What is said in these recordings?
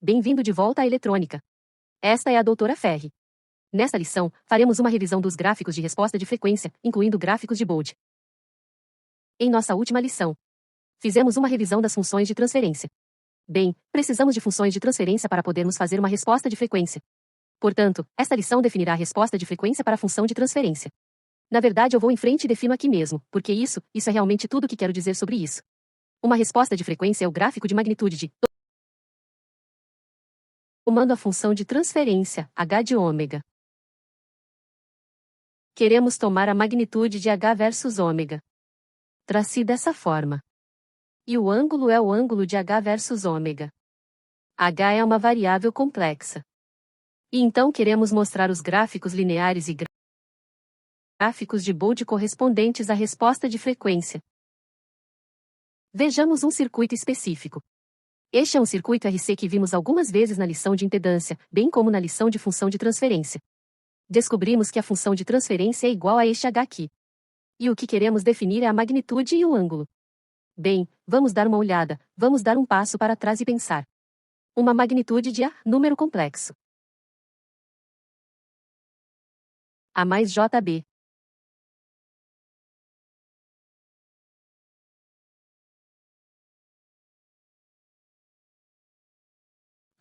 Bem-vindo de volta à eletrônica. Esta é a doutora Ferri. Nesta lição, faremos uma revisão dos gráficos de resposta de frequência, incluindo gráficos de Bode. Em nossa última lição, fizemos uma revisão das funções de transferência. Bem, precisamos de funções de transferência para podermos fazer uma resposta de frequência. Portanto, esta lição definirá a resposta de frequência para a função de transferência. Na verdade, eu vou em frente e defino aqui mesmo, porque isso é realmente tudo o que quero dizer sobre isso. Uma resposta de frequência é o gráfico de magnitude de tomando a função de transferência, h de ômega. Queremos tomar a magnitude de h versus ômega. Trace dessa forma. E o ângulo é o ângulo de h versus ômega. H é uma variável complexa. E então queremos mostrar os gráficos lineares e gráficos de Bode correspondentes à resposta de frequência. Vejamos um circuito específico. Este é um circuito RC que vimos algumas vezes na lição de impedância, bem como na lição de função de transferência. Descobrimos que a função de transferência é igual a este H aqui. E o que queremos definir é a magnitude e o ângulo. Bem, vamos dar uma olhada, vamos dar um passo para trás e pensar. Uma magnitude de A, número complexo. A mais JB.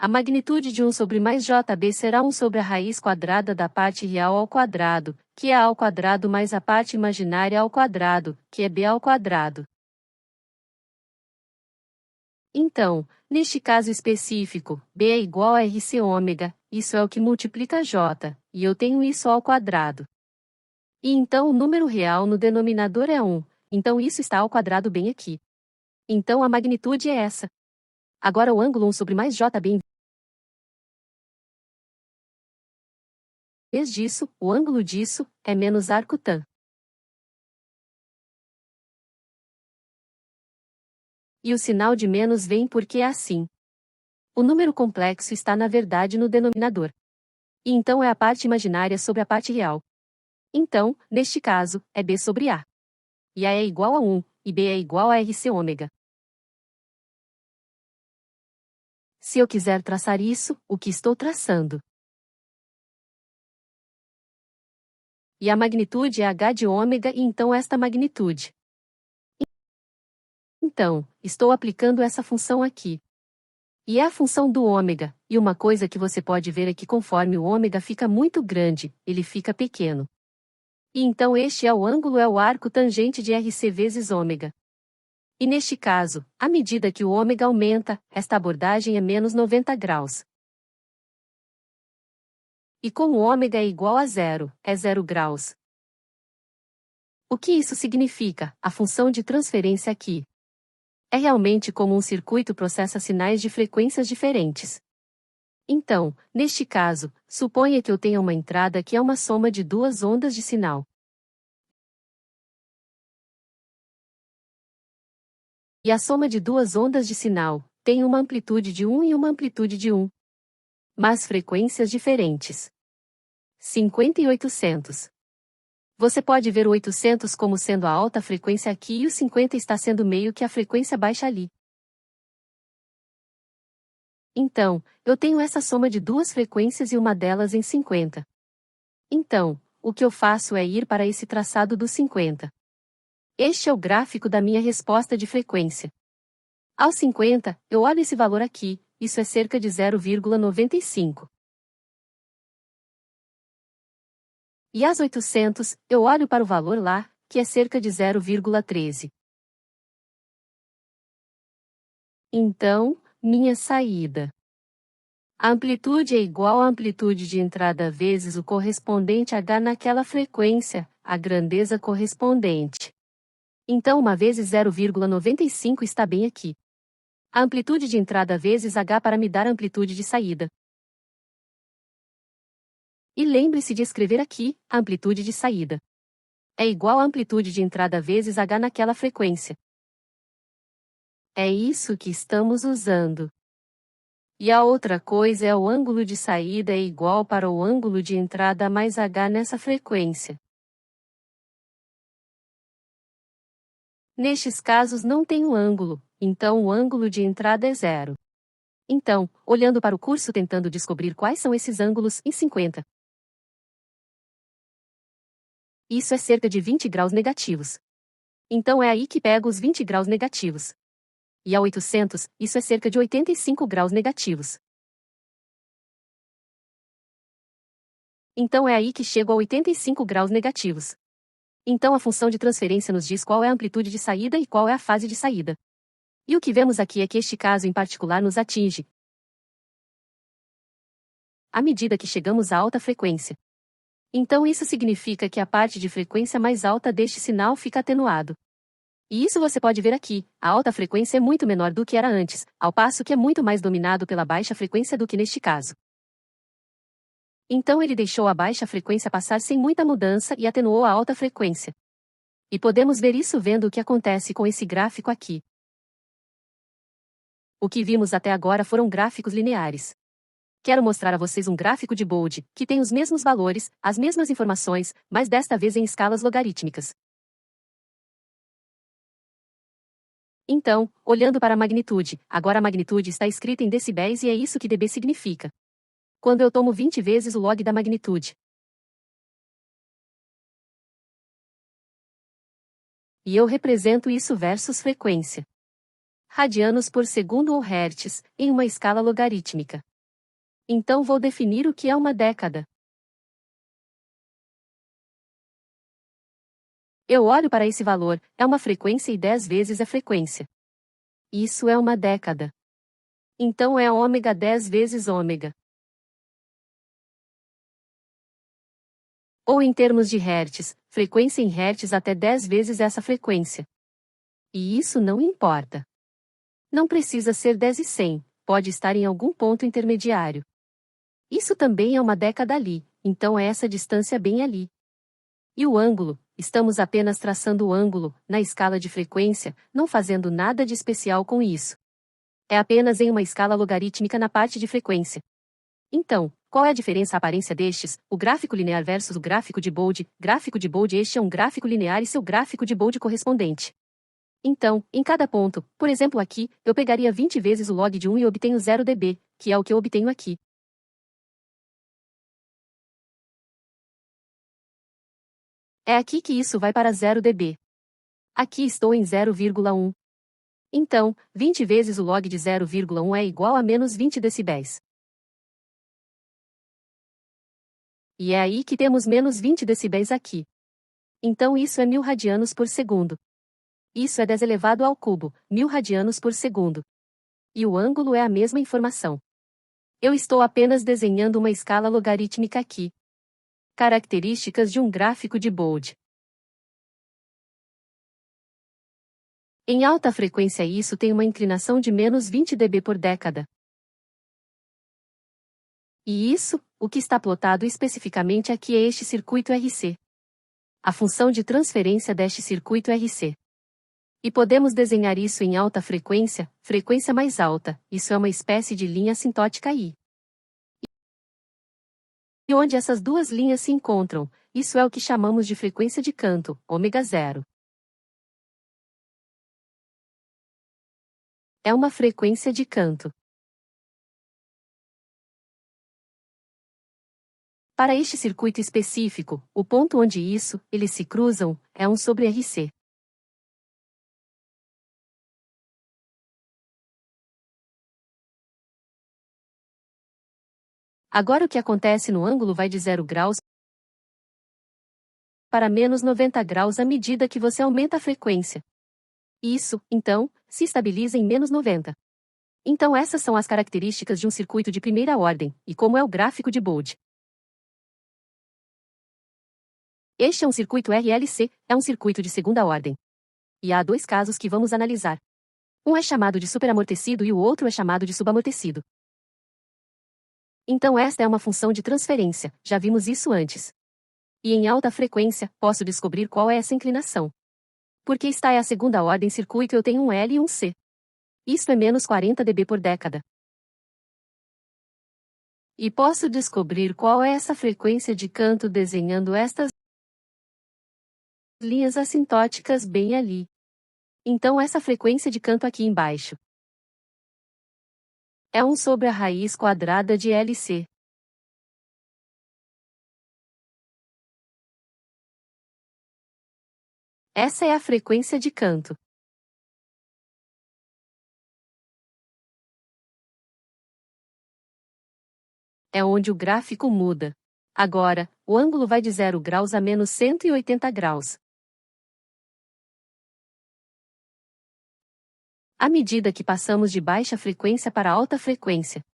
A magnitude de 1 sobre mais JB será 1 sobre a raiz quadrada da parte real ao quadrado, que é A ao quadrado mais a parte imaginária ao quadrado, que é B ao quadrado. Então, neste caso específico, B é igual a RC ômega, isso é o que multiplica J, e eu tenho isso ao quadrado. E então o número real no denominador é 1, então isso está ao quadrado bem aqui. Então a magnitude é essa. Agora o ângulo 1 sobre mais JB em vez disso, o ângulo disso é menos arco tan. E o sinal de menos vem porque é assim. O número complexo está na verdade no denominador. E então é a parte imaginária sobre a parte real. Então, neste caso, é B sobre A. E A é igual a 1, e B é igual a RC ômega. Se eu quiser traçar isso, o que estou traçando? E a magnitude é h de ômega e então esta magnitude. Então, estou aplicando essa função aqui. E é a função do ômega, e uma coisa que você pode ver é que conforme o ômega fica muito grande, ele fica pequeno. E então este é o ângulo, é o arco tangente de RC vezes ômega. E neste caso, à medida que o ômega aumenta, esta abordagem é menos 90 graus. E como o ômega é igual a zero, é 0 graus. O que isso significa? A função de transferência aqui é realmente como um circuito processa sinais de frequências diferentes. Então, neste caso, suponha que eu tenha uma entrada que é uma soma de duas ondas de sinal. E a soma de duas ondas de sinal tem uma amplitude de 1 e uma amplitude de 1. Mas frequências diferentes. 50 e 800. Você pode ver o 800 como sendo a alta frequência aqui e o 50 está sendo meio que a frequência baixa ali. Então, eu tenho essa soma de duas frequências e uma delas em 50. Então, o que eu faço é ir para esse traçado do 50. Este é o gráfico da minha resposta de frequência. Aos 50, eu olho esse valor aqui, isso é cerca de 0,95. E às 800, eu olho para o valor lá, que é cerca de 0,13. Então, minha saída. A amplitude é igual à amplitude de entrada vezes o correspondente H naquela frequência, a grandeza correspondente. Então uma vezes 0,95 está bem aqui. A amplitude de entrada vezes H para me dar a amplitude de saída. E lembre-se de escrever aqui, a amplitude de saída. É igual à amplitude de entrada vezes H naquela frequência. É isso que estamos usando. E a outra coisa é o ângulo de saída é igual para o ângulo de entrada mais H nessa frequência. Nestes casos não tem o ângulo, então o ângulo de entrada é zero. Então, olhando para o curso tentando descobrir quais são esses ângulos em 50. Isso é cerca de 20 graus negativos. Então é aí que pego os 20 graus negativos. E a 800, isso é cerca de 85 graus negativos. Então é aí que chego a 85 graus negativos. Então a função de transferência nos diz qual é a amplitude de saída e qual é a fase de saída. E o que vemos aqui é que este caso em particular nos atinge à medida que chegamos à alta frequência. Então isso significa que a parte de frequência mais alta deste sinal fica atenuado. E isso você pode ver aqui, a alta frequência é muito menor do que era antes, ao passo que é muito mais dominado pela baixa frequência do que neste caso. Então ele deixou a baixa frequência passar sem muita mudança e atenuou a alta frequência. E podemos ver isso vendo o que acontece com esse gráfico aqui. O que vimos até agora foram gráficos lineares. Quero mostrar a vocês um gráfico de Bode, que tem os mesmos valores, as mesmas informações, mas desta vez em escalas logarítmicas. Então, olhando para a magnitude, agora a magnitude está escrita em decibéis e é isso que dB significa. Quando eu tomo 20 vezes o log da magnitude. E eu represento isso versus frequência. Radianos por segundo ou hertz, em uma escala logarítmica. Então vou definir o que é uma década. Eu olho para esse valor, é uma frequência e 10 vezes a frequência. Isso é uma década. Então é ômega 10 vezes ômega. Ou em termos de hertz, frequência em hertz até 10 vezes essa frequência. E isso não importa. Não precisa ser 10 e 100, pode estar em algum ponto intermediário. Isso também é uma década ali, então é essa distância bem ali. E o ângulo, estamos apenas traçando o ângulo, na escala de frequência, não fazendo nada de especial com isso. É apenas em uma escala logarítmica na parte de frequência. Então, qual é a diferença a aparência destes, o gráfico linear versus o gráfico de Bode? Gráfico de Bode, este é um gráfico linear e seu gráfico de Bode correspondente. Então, em cada ponto, por exemplo aqui, eu pegaria 20 vezes o log de 1 e obtenho 0 dB, que é o que eu obtenho aqui. É aqui que isso vai para 0 dB. Aqui estou em 0,1. Então, 20 vezes o log de 0,1 é igual a menos 20 decibéis. E é aí que temos menos 20 decibéis aqui. Então isso é 1000 radianos por segundo. Isso é 10 elevado ao cubo, 1000 radianos por segundo. E o ângulo é a mesma informação. Eu estou apenas desenhando uma escala logarítmica aqui. Características de um gráfico de Bode. Em alta frequência isso tem uma inclinação de menos 20 dB por década. E isso, o que está plotado especificamente aqui é este circuito RC. A função de transferência deste circuito RC. E podemos desenhar isso em alta frequência, frequência mais alta, isso é uma espécie de linha assintótica I. E onde essas duas linhas se encontram, isso é o que chamamos de frequência de canto, ômega zero. É uma frequência de canto. Para este circuito específico, o ponto onde eles se cruzam, é 1 sobre RC. Agora o que acontece no ângulo vai de 0 graus para menos 90 graus à medida que você aumenta a frequência. Isso, então, se estabiliza em menos 90. Então essas são as características de um circuito de primeira ordem, e como é o gráfico de Bode. Este é um circuito RLC, é um circuito de segunda ordem. E há dois casos que vamos analisar. Um é chamado de superamortecido e o outro é chamado de subamortecido. Então esta é uma função de transferência, já vimos isso antes. E em alta frequência, posso descobrir qual é essa inclinação. Porque esta é a segunda ordem circuito eu tenho um L e um C. Isto é menos 40 dB por década. E posso descobrir qual é essa frequência de canto desenhando estas linhas assintóticas bem ali. Então essa frequência de canto aqui embaixo é 1 sobre a raiz quadrada de LC. Essa é a frequência de canto. É onde o gráfico muda. Agora, o ângulo vai de 0 graus a menos 180 graus. À medida que passamos de baixa frequência para alta frequência.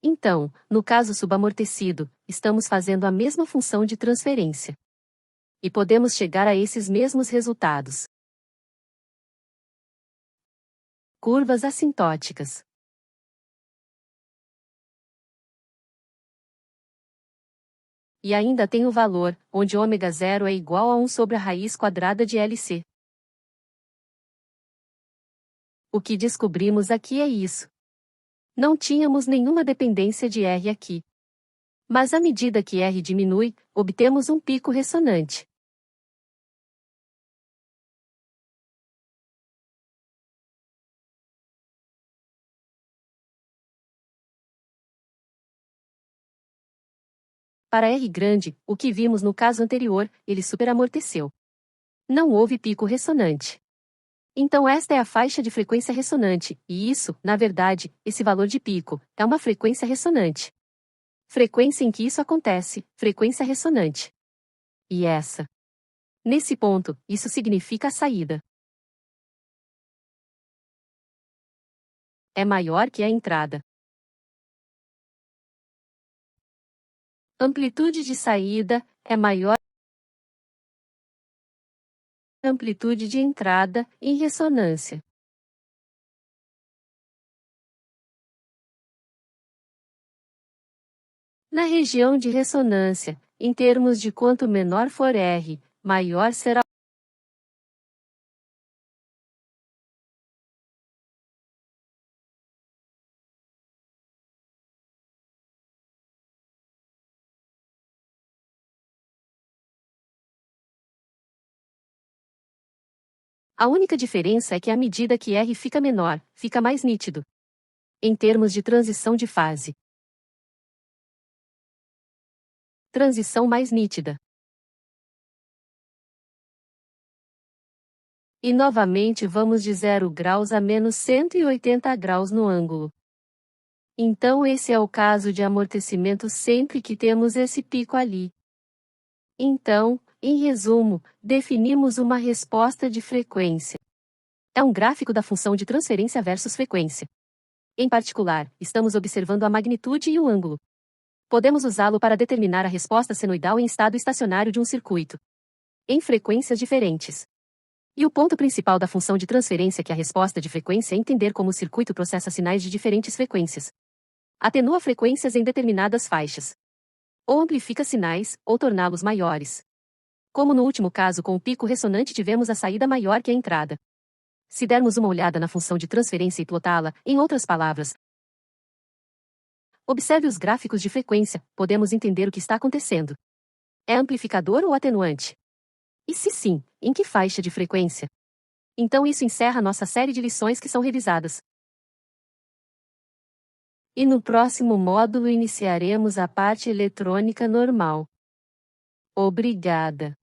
Então, no caso subamortecido, estamos fazendo a mesma função de transferência. E podemos chegar a esses mesmos resultados. Curvas assintóticas. E ainda tem o valor, onde ômega 0 é igual a 1 sobre a raiz quadrada de LC. O que descobrimos aqui é isso. Não tínhamos nenhuma dependência de R aqui. Mas à medida que R diminui, obtemos um pico ressonante. Para R grande, o que vimos no caso anterior, ele superamorteceu. Não houve pico ressonante. Então esta é a faixa de frequência ressonante, e isso, na verdade, esse valor de pico, é uma frequência ressonante. Frequência em que isso acontece, frequência ressonante. E essa. Nesse ponto, isso significa a saída. É maior que a entrada. Amplitude de saída é maior que a amplitude de entrada em ressonância. Na região de ressonância, em termos de quanto menor for R, maior será. A única diferença é que à medida que R fica menor, fica mais nítido. Em termos de transição de fase. Transição mais nítida. E novamente vamos de 0 graus a menos 180 graus no ângulo. Então esse é o caso de amortecimento sempre que temos esse pico ali. Então, em resumo, definimos uma resposta de frequência. É um gráfico da função de transferência versus frequência. Em particular, estamos observando a magnitude e o ângulo. Podemos usá-lo para determinar a resposta senoidal em estado estacionário de um circuito. Em frequências diferentes. E o ponto principal da função de transferência que é a resposta de frequência é entender como o circuito processa sinais de diferentes frequências. Atenua frequências em determinadas faixas. Ou amplifica sinais, ou torná-los maiores. Como no último caso com o pico ressonante tivemos a saída maior que a entrada. Se dermos uma olhada na função de transferência e plotá-la, em outras palavras, observe os gráficos de frequência, podemos entender o que está acontecendo. É amplificador ou atenuante? E se sim, em que faixa de frequência? Então isso encerra nossa série de lições que são revisadas. E no próximo módulo iniciaremos a parte eletrônica normal. Obrigada.